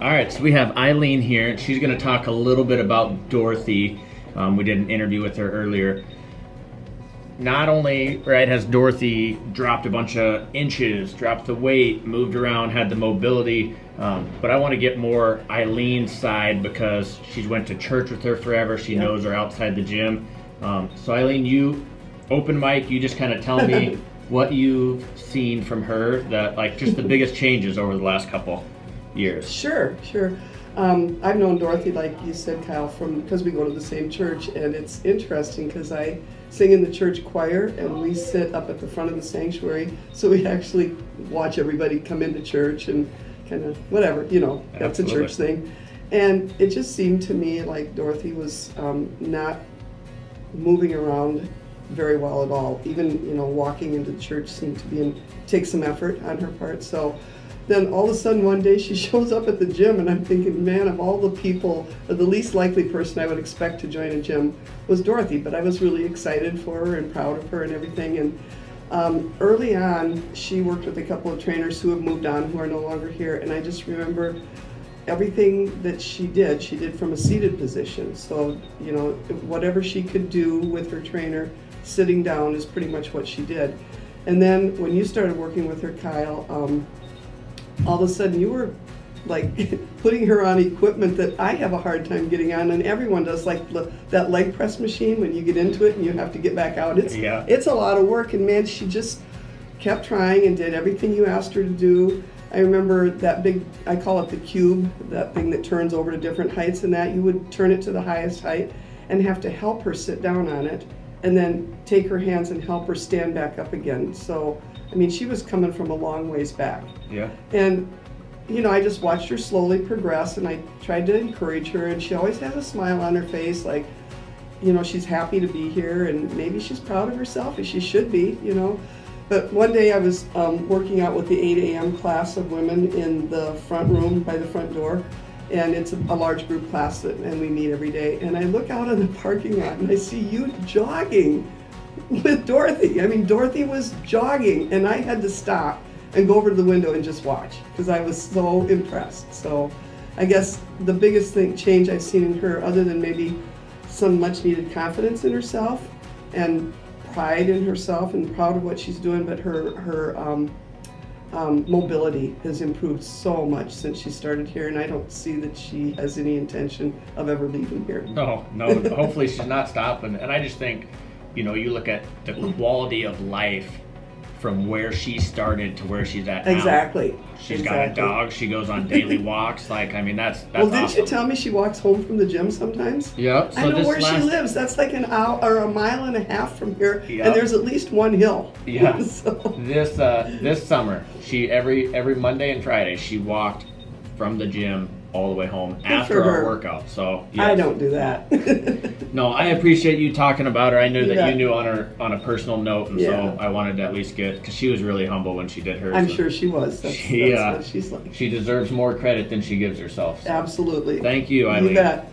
All right, so we have Eileen here. She's going to talk a little bit about Dorothy. We did an interview with her earlier. Not only, right, has Dorothy dropped a bunch of inches, dropped the weight, moved around, had the mobility, but I want to get more Eileen's side because she's went to church with her forever. She knows her outside the gym. So Eileen, you open mic, you just kind of tell me what you've seen from her, that like just the biggest changes over the last couple years. Sure. I've known Dorothy, like you said, Kyle, because we go to the same church, and it's interesting because I sing in the church choir, and we sit up at the front of the sanctuary, so we actually watch everybody come into church and kind of whatever, that's a church thing. And it just seemed to me like Dorothy was not moving around very well at all. Even walking into the church seemed to take some effort on her part. So then all of a sudden one day she shows up at the gym, and I'm thinking, man, of all the people, the least likely person I would expect to join a gym was Dorothy. But I was really excited for her and proud of her and everything. And early on, she worked with a couple of trainers who have moved on, who are no longer here. And I just remember everything that she did from a seated position. So, whatever she could do with her trainer, sitting down is pretty much what she did. And then when you started working with her, Kyle, all of a sudden you were like putting her on equipment that I have a hard time getting on, and everyone does, like that leg press machine when you get into it and you have to get back out. It's a lot of work, and man, she just kept trying and did everything you asked her to do. I remember that big, I call it the cube, that thing that turns over to different heights, and that you would turn it to the highest height and have to help her sit down on it and then take her hands and help her stand back up again. So I mean, she was coming from a long ways back. Yeah. And, I just watched her slowly progress, and I tried to encourage her, and she always has a smile on her face, like, she's happy to be here, and maybe she's proud of herself, as she should be, But one day I was working out with the 8 a.m. class of women in the front room by the front door, and it's a large group class, and we meet every day. And I look out on the parking lot, and I see you jogging with Dorothy. I mean, Dorothy was jogging, and I had to stop and go over to the window and just watch because I was so impressed. So I guess the biggest change I've seen in her, other than maybe some much needed confidence in herself and pride in herself and proud of what she's doing, but her mobility has improved so much since she started here, and I don't see that she has any intention of ever leaving here. No, hopefully she's not stopping. And I just think, you look at the quality of life from where she started to where she's at now. Exactly. She's got a dog. She goes on daily walks. Like, I mean, that's well, didn't awesome. you tell me she walks home from the gym sometimes? Yep. So I know where she lives. That's like an hour or a mile and a half from here, and there's at least one hill. Yeah. So. This summer, she every Monday and Friday she walked from the gym all the way home after our workout. So yes. I don't do that. No, I appreciate you talking about her. I knew that you knew on a personal note, and so I wanted to at least get, because she was really humble when she did hers. I'm sure she was. That's what she's like. She deserves more credit than she gives herself. So. Absolutely. Thank you, Eileen. You bet.